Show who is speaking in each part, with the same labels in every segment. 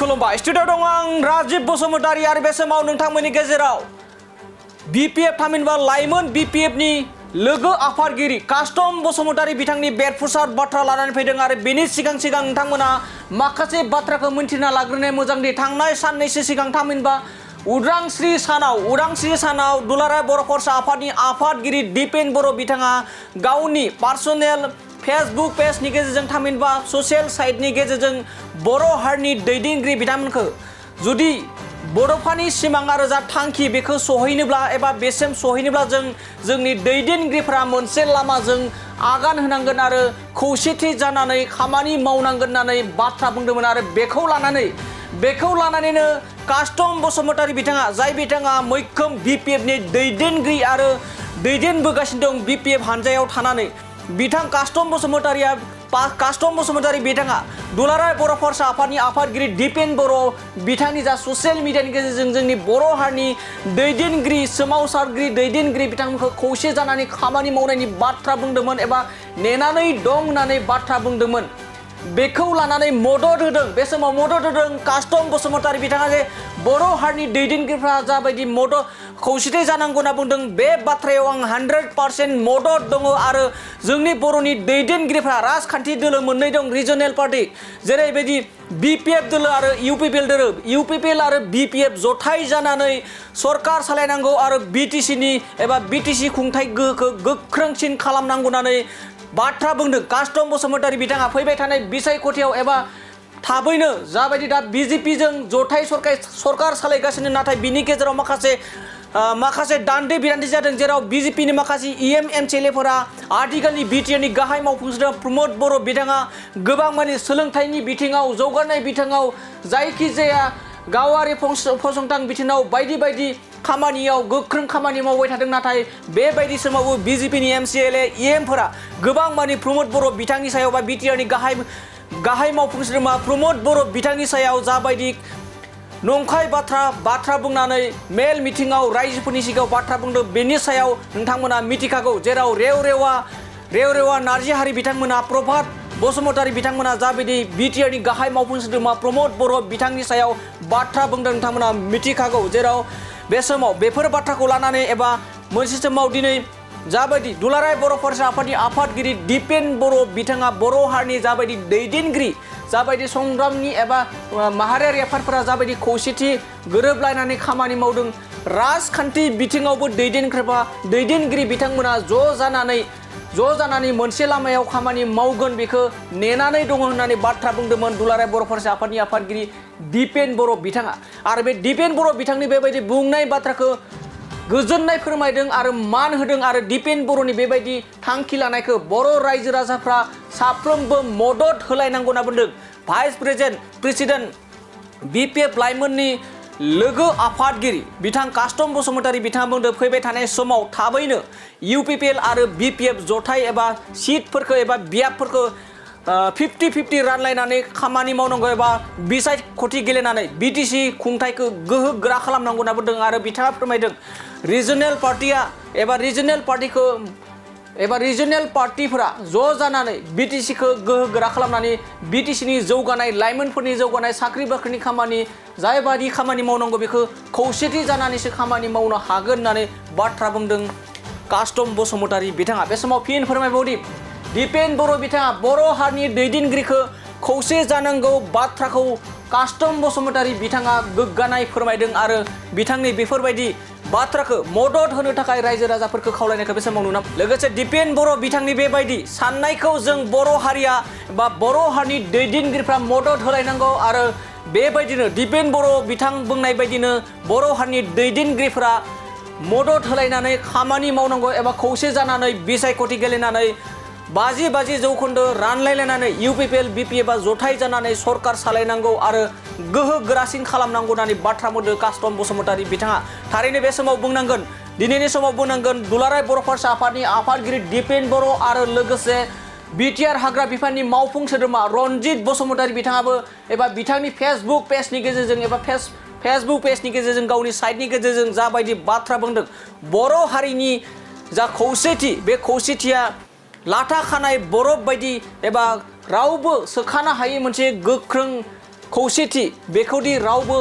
Speaker 1: खुलुमबाय स्टुडिअ दं आं राजिब बसुमतारी आरो बे समाव नोंथांमोननि गेजेराव बीपीएफ थामहिनबा लाइमोन बीपीएफ नि लोगो आफादगिरि कास्टम बसुमतारी बिथांनि बेरफुसार बाथ्रा लानानै फैदों आरो बेनि सिगां नोंथांमोना माखासे बाथ्राखौ मिन्थिना लाग्रोनाया मोजां दि थांनाय साननैसो सिगां थामहिनबा उदांस्रि सानाव दुलाराय बर' फरायसा आफादनि आफादगिरि दिपेन बर' बिथाङा गावनि पार्सनेल फेसबुक पेजनि गेजेरजों थामहिनबा ससियेल साइटनि गेजेरजों बर' हारिनि दैदेनगिरि बिथांमोनखौ जुदि बड'फानि सिमां आरो जा थांखि बेखौ सहैनोब्ला एबा बेसिम सहैनोब्ला जोंनि दैदेनगिरिफोरा मोनसे लामाजों आगान होनांगोन आरो खौसेथि जानानै खामानि मावनांगोन होननानै बाथ्रा बुंदोंमोन आरो बेखौ लानानैनो कास्टम बसुमतारी बिथाङा जाय बिथाङा मैखोम बीपीएफनि दैदेनगिरि आरो दैदेनबोगासिनो दं बीपीएफ हानजायाव थानानै बिथां कास्टम बसुमतारी बिथाङा दुलाराय बर' फरायसा आफादनि आफादगिरि दिपेन बर' बिथांनि जा ससियेल मिडियानि गेजेरजों जोंनि बर' हारिनि दैदेनगिरि सोमावसारगिरि दैदेनगिरि बिथांमोनखौ खौसे जानानै खामानि मावनायनि बाथ्रा बुंदोंमोन एबा नेनानै दं होननानै बाथ्रा बुंदोंमोन बेखौ लानानै मदद होदों बे समाव मदद होदों कास्टम बसुमतारी बिथाङा जे बर' हारिनि दैदेनगिरिफ्रा जाबायदि मदद खौसेथि जानांगौ होनना बुंदों बे बाथ्रायाव आं 100% मदद दङ आरो जोंनि बर'नि दैदेनगिरिफ्रा राजखान्थि दोलो मोननै दं रिजनेल पार्टी जेरैबायदि बीपीएफ दोलो आरो यूपीपीएल दोलो यूपीपीएल आरो बीपीएफ जथाय जानानै सरकार सालायनांगौ आरो बीटीसी खुंथाय गोहोखौ गोख्रोंसिन खालामनांगौ होननानै बाथ्रा बुंदों कास्टम बसुमतारी बिथाङा फैबाय थानाय बिसायख'थियाव एबा थाबैनो जाबायदि दा बीजेपीजों जथाय सरकार सालायगासिनो नाथाय बिनि गेजेराव माखासे दान्थे बिदान्थे जादों जेराव बीजेपीनि माखासे एमएलएफोरा आथिखालनि बिटिआरनि गाहाय मावफुं सोद्रोमा प्रमद बर' बिथाङा गोबां माने सोलोंथाइनि बिथिङाव जौगानाय बिथिङाव जायखिजाया गावारि फसंथान बिथिङाव बायदि खामानियाव गोख्रों खामानि मावबाय थादों नाथाय बेबायदि समावबो बीजेपीनि एमएलएफोरा गोबां माने प्रमद बर' बिथांनि सायाव बा बिटिआरनि गाहाय मावफुं सोद्रोमा प्रमद बर' बिथांनि सायाव जाबायदि नंखाय बाथ्रा बुंनानै मेल मिटिङाव रायजोफोरनि सिगाङाव बाथ्रा बुंदों बेनि सायाव नोंथांमोना मिथिखागौ जेराव रेवरेवा नारजिहारि बिथांमोना प्रभात बसुमतारी बिथांमोना जाबायदि बिटिआरनि गाहाय मावफुं सोद्रोमा प्रमद बर' बिथांनि सायाव बाथ्रा बुंदों नोंथांमोना मिथिखागौ जेराव बे समाव बेफोर बाथ्राखौ लानानै एबा मोनसे समाव दिनै जाबायदि दुलाराय बर' फरायसा आफादनि आफादगिरि दिपेन बर' बिथाङा बर' हारिनि जाबायदि दैदेनगिरि जाबायदि संग्रामनि एबा माहारियारि आफादफोरा जाबायदि खौसेथि गोरोबलायनानै खामानि मावदों राजखान्थि बिथिङावबो दैदेनगिरि बिथांमोना ज' जानानै मोनसे लामायाव खामानि मावगोन बेखौ नेनानै दङ होननानै बाथ्रा बुंदोंमोन दुलाराय बर' फरायसा आफादनि आफादगिरि दिपेन बर' बिथाङा आरो बे दिपेन बर' बिथांनि बेबायदि बुंनाय बाथ्राखौ गोजोननाय फोरमायदों आरो मान होदों आरो दिपेन बर'नि बेबायदि थांखि लानायखौ बर' रायजो राजाफ्रा साफ्रोमबो मदद होलायनांगौ होनना बुंदों भाइस प्रेसिडेन्ट बीपीएफ लाइमोननि लोगो आफादगिरि बिथां कास्टम बसुमतारी बिथाङा बुंदों फैबाय थानाय समाव थाबैनो यूपीपीएल आरो बीपीएफ जथाय एबा सीटफोरखौ एबा बियाबफोरखौ 50-50 रानलायनानै खामानि मावनांगौ एबा बिसायख'थि गेलेनानै बीटीसी खुंथायखौ गोहो गोरा खालामनांगौ होनना बुंदों आरो बिथाङा फोरमायदों रिजनेल पार्टिफोरा ज' जानानै बीटीसीखौ गोहो गोरा खालामनानै बीटीसीनि जौगानाय लाइमोनफोरनि जौगानाय साख्रि बाख्रिनि खामानि जायबादि खामानि मावनांगौ बेखौ खौसेथि जानानैसो खामानि मावनो हागोन होननानै बाथ्रा बुंदों कास्टम बसुमतारी बिथाङा बे समाव फिन फोरमायबावदि दिपेन बर' बिथाङा बर' हारिनि दैदेनगिरिखौ खौसे जानांगौ बाथ्राखौ कास्टम बसुमतारी बिथाङा गोग्गानाय फोरमायदों आरो बिथांनि बेफोरबायदि बाथ्राखौ मदद होनो थाखाय रायजो राजाफोरखौ खावलायनायखौ बे समाव नुना लोगोसे दिपेन बर' बिथांनि बेबायदि साननायखौ जों बर' हारिया बा बर' हारिनि दैदेनगिरिफ्रा मदद होलायनांगौ आरो बेबायदिनो दिपेन बर' बिथां बुंनाय बायदिनो बर' हारिनि दैदेनगिरिफ्रा मदद होलायनानै खामानि मावनांगौ एबा खौसे जानानै बिसायख'थि गेलेनानै 50 जौखोन्दो रानलायलायनानै यूपीपीएल बीपीएफआ जथाय जानानै सरकार सालायनांगौ आरो गोहो गोरासिन खालामनांगौ होननानै बाथ्रा बुंदों कास्टम बसुमतारी बिथाङा थारैनो बे समाव बुंनांगोन दिनैनि समाव बुंनांगोन दुलाराय बर' फरायसा आफादनि आफादगिरि दिपेन बर' आरो लोगोसे बिटिआर हाग्रा बिफाननि मावफुं सोद्रोमा रनजित बसुमतारी बिथाङाबो एबा बिथांनि फेसबुक पेजनि गेजेरजों एबा फेसबुक पेजनि गेजेरजों गावनि साइटनि गेजेरजों जाबायदि बाथ्रा बुंदों बर' हारिनि जा खौसेथि बे खौसेथिया लाथा खानाय बरफ बायदि एबा रावबो सोखानो हायै मोनसे गोख्रों खौसेथि बेखौदि रावबो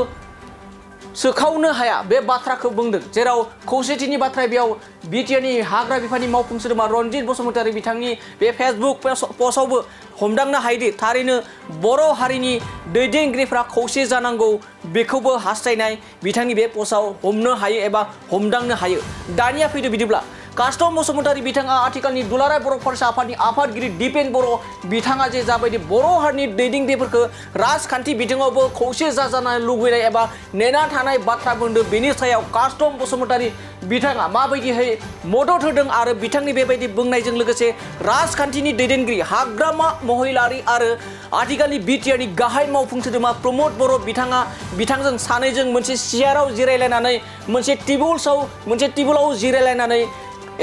Speaker 1: सोखावनो हाया बे बाथ्राखौ बुंदों जेराव खौसेथिनि बाथ्रा बेयाव बिटिआरनि हाग्रा बिफाननि मावफुं सोद्रोमा रनजित बसुमतारी बिथांनि बे फेसबुक पस्टआवबो हमदांनो हायोदि थारैनो बर' हारिनि दैदेनगिरिफ्रा खौसे जानांगौ बेखौबो हास्थायनाय बिथांनि बे पस्टआव हमनो हायो एबा हमदांनो हायो। दानिया फैदो बिदिब्ला कास्टम बसुमतारी बिथाङा आथिखालनि दुलाराय बर' फरायसा आफादनि आफादगिरि दिपेन बर' बिथाङा जे जाबायदि बर' हारिनि दैदेनगिरिफोरखौ राजखान्थि बिथिङावबो खौसे जाजानो लुबैनाय एबा नेना थानाय बाथ्रा बुंदों बेनि सायाव कास्टम बसुमतारी बिथाङा माबायदिहै मदद होदों आरो बिथांनि बेबायदि बुंनायजों लोगोसे राजखान्थिनि दैदेनगिरि हाग्रामा महिलारि आरो आथिखालनि बिटिआरनि गाहाय मावफुं सोद्रोमा प्रमद बर' बिथांजों सानैजों मोनसे सियाराव जिरायलायनानै मोनसे टेबोलाव जिरायलायनानै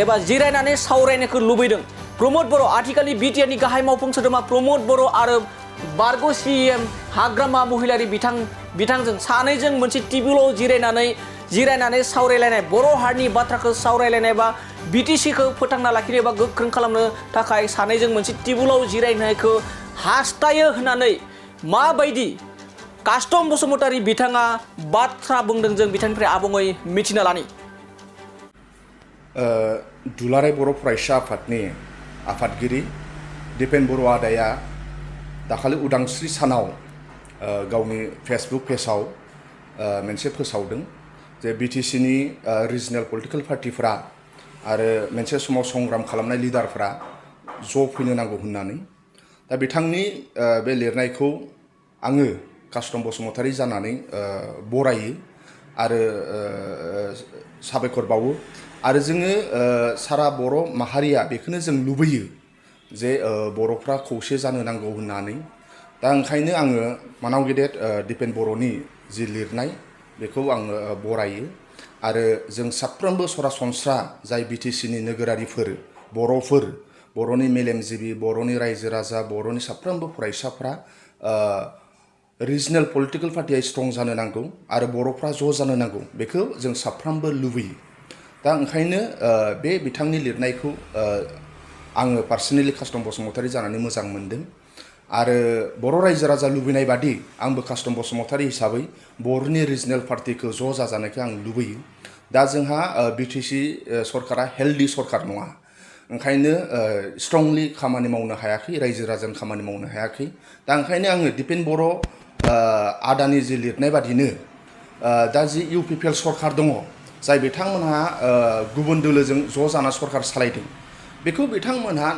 Speaker 1: एबा जिरायनानै सावरायनायखौ लुबैदों। प्रमद बर' आथिखालनि बिटिआरनि गाहाय मावफुं सोद्रोमा प्रमद बर' आरो बारग' सिएम हाग्रामा महिलारि बिथांजों सानैजों मोनसे टेबोलाव जिरायनानै सावरायलायनाय बर' हारिनि बाथ्राखौ सावरायलायनाय बा बिटिसिखौ फोथांना लाखिनो एबा गोख्रों खालामनो थाखाय सानैजों मोनसे टेबोलाव जिरायनायखौ हास्थायो होननानै माबायदि कास्टम बसुमतारी बिथाङा बाथ्रा बुंदों जों बिथांनिफ्राय आबुङै मिथिना लानि।
Speaker 2: दुलाराय बर' फरायसा आफादनि आफादगिरि दिपेन बर' आदाया दाखालि उदांस्रि सानाव गावनि फेसबुक पेजाव मोनसे फोसावदों जे बिटिसिनि रिजनेल पलिटिकेल पार्टिफ्रा आरो मोनसे समाव संग्राम खालामनाय लिडारफ्रा ज' फैनो नांगौ होननानै। दा बिथांनि बे लिरनायखौ आङो कास्टम बसुमतारी जानानै बरायो आरो साबायखर बावो आरो जोङो सारा बर' माहारिया बेखौनो जों लुबैयो जे बर'फ्रा खौसे जानो नांगौ होननानै। दा ओंखायनो आङो मानाव गेदेर दिपेन बर'नि जि लिरनाय बेखौ आङो बरायो आरो जों साफ्रोमबो सरासनस्रा जाय बिटिसिनि नोगोरारिफोर बर'फोर बर'नि मेलेमजिबि बर'नि रायजो राजा बर'नि साफ्रोमबो फरायसाफ्रा रिजनेल पलिटिकेल पार्टिया स्ट्रं जानो नांगौ आरो बर'फ्रा ज' जानो नांगौ बेखौ जों साफ्रोमबो लुबैयो। दा ओंखायनो बे बिथांनि लिरनायखौ आङो पार्सनेलि कास्टम बसुमतारी जानानै मोजां मोनदों आरो बर' रायजो राजा लुबैनाय बादि आंबो कास्टम बसुमतारी हिसाबै बर'नि रिजनेल पार्टिखौ ज' जाजानायखौ आं लुबैयो। दा जोंहा बिटिसि सरकारा हेल्दि सरकार नङा ओंखायनो स्ट्रंलि खामानि मावनो हायाखै रायजो राजानि खामानि मावनो हायाखै। दा ओंखायनो आङो दिपेन बर' आदानि जि लिरनाय बादिनो दा जि इउपिपिएल सरकार दङ जाय बिथांमोनहा गुबुन दोलोजों ज' जाना सरकार सालायदों बेखौ बिथांमोनहा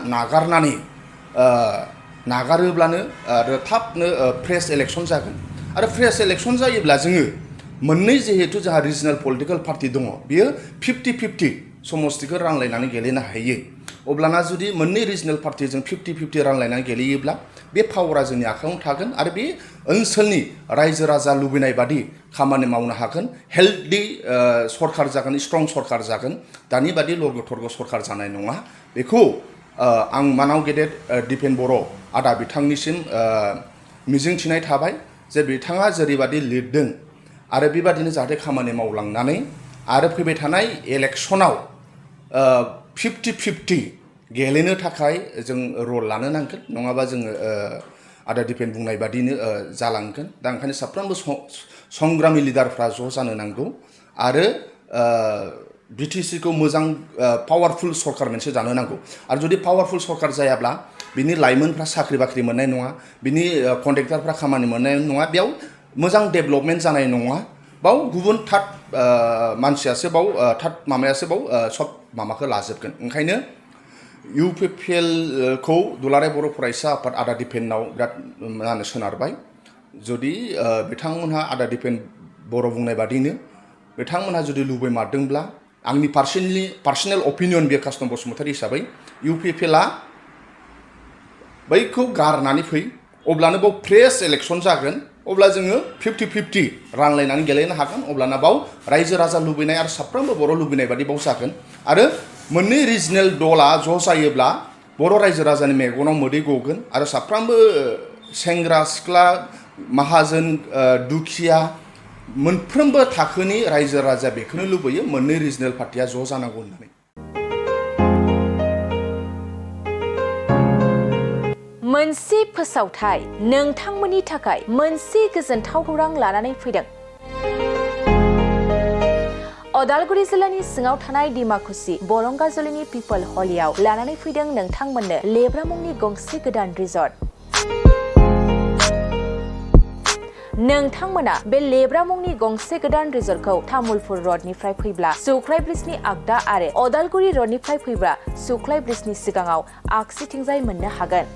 Speaker 2: नागारोब्लानो आरो थाबनो फ्रेश इलेक्सन जागोन आरो फ्रेश इलेक्सन जायोब्ला जोङो मोननै जिहेतु जोंहा रिजनेल पलिटिकेल पार्टि दङ बियो 50-50 समस्तिखौ रानलायनानै गेलेनो हायो। अब्लाना जुदि मोननै रिजनेल पार्टिजों 50-50 रानलायनानै गेलेयोब्ला बे पावारा जोंनि आखायावनो थागोन आरो बे ओनसोलनि रायजो राजा लुबैनाय बादि खामानि मावनो हागोन हेल्दि सरकार जागोन स्ट्रं सरकार जागोन दानि बादि लरग' थरग' सरकार जानाय नङा। बेखौ आं मानाव गेदेर दिपेन बर' आदा बिथांनिसिम मिजिंथिनाय थाबाय जे बिथाङा जेरैबादि लिरदों आरो बेबादिनो जाहाथे खामानि मावलांनानै आरो फैबाय थानाय इलेक्सनाव 50-50 गेलेनो थाखाय जों रल लानो नांगोन नङाबा जोङो आदा दिपेन बुंनाय बादिनो जालांगोन। दा ओंखायनो साफ्रोमबो संग्रामि लिडारफ्रा ज' जानो नांगौ आरो बिटिसिखौ मोजां पावारफुल सरकार मोनसे जानो नांगौ आरो जुदि पावारफुल सरकार जायाब्ला बिनि लाइमोनफ्रा साख्रि बाख्रि मोननाय नङा बिनि कन्ट्रेक्टरफ्रा खामानि मोननाय नङा बेयाव मोजां डेभेलपमेन्ट जानाय नङा बाव गुबुन थार्ड मानसियासो बाव थार्ड माबायासो बाव सब माबाखौ लाजोबगोन। ओंखायनो इउपिपिएलखौ दुलाराय बर' फरायसा आफाद आदा दिपेनाव बिराद मा होनो सोनारबाय जुदि बिथांमोनहा आदा दिपेन बर' बुंनाय बादिनो बिथांमोनहा जुदि लुबैमारदोंब्ला आंनि पार्सनेल अपिनियन बे कास्टम बसुमतारी हिसाबै इउपिपिएलआ बैखौ गारनानै फै अब्लानो बाव फ्रेश इलेक्सन जागोन अब्ला जोङो 50-50 रानलायनानै गेलेनो हागोन अब्लाना बाव रायजो राजा लुबैनाय आरो साफ्रोमबो बर' लुबैनाय बादि बाव जागोन आरो मोननै रिजनेल दला ज' जायोब्ला बर' रायजो राजानि मेगनाव मोदै गगोन आरो साफ्रोमबो सेंग्रा सिख्ला माहाजोन दुखिया मोनफ्रोमबो थाखोनि रायजो राजा बेखौनो लुबैयो मोननै रिजनेल पार्टिया ज' जानांगौ होननानै।
Speaker 3: मोनसे फोसावथाय नोंथांमोननि थाखाय मोनसे गोजोनथाव खौरां लानानै फैदों। अदालगुरि जिल्लानि सिङाव थानाय डिमाकुसि बरंगाजुलिनि पिपल हलियाव लानानै फैदों नोंथांमोननो लेब्रा मुंनि गंसे गोदान रिजर्ट। नोंथांमोना बे लेब्रा मुंनि गंसे गोदान रिजर्टखौ तामुलपुर रडनिफ्राय फैब्ला सुख्लाय ब्रिजनि आगदा आरो अदालगुरि रडनिफ्राय फैब्ला सुख्लाय ब्रिजनि सिगाङाव आगसिथिंजाय मोननो हागोन।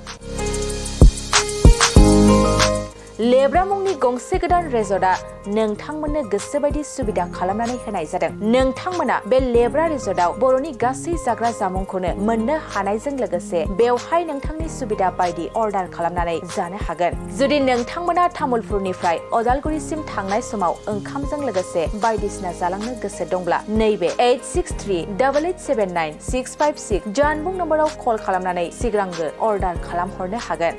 Speaker 3: लेब्रा मुंनि गंसे गोदान रिजर्टआ नोंथांमोननो गोसोबायदि सुबिदा खालामनानै होनाय जादों। नोंथांमोना बे लेब्रा रिजर्टआव बर'नि गासै जाग्रा जामुंखौनो मोननो हानायजों लोगोसे बेवहाय नोंथांनि सुबिदा बायदि अर्डार खालामनानै जानो हागोन। जुदि नोंथांमोना तामुलपुरनिफ्राय अदालगुरिसिम थांनाय समाव ओंखामजों लोगोसे बायदिसिना जालांनो गोसो दंब्ला नैबे 8638879656 जानबुं नम्बराव कल खालामनानै सिगांग्रो अर्डार खालामहरनो हागोन।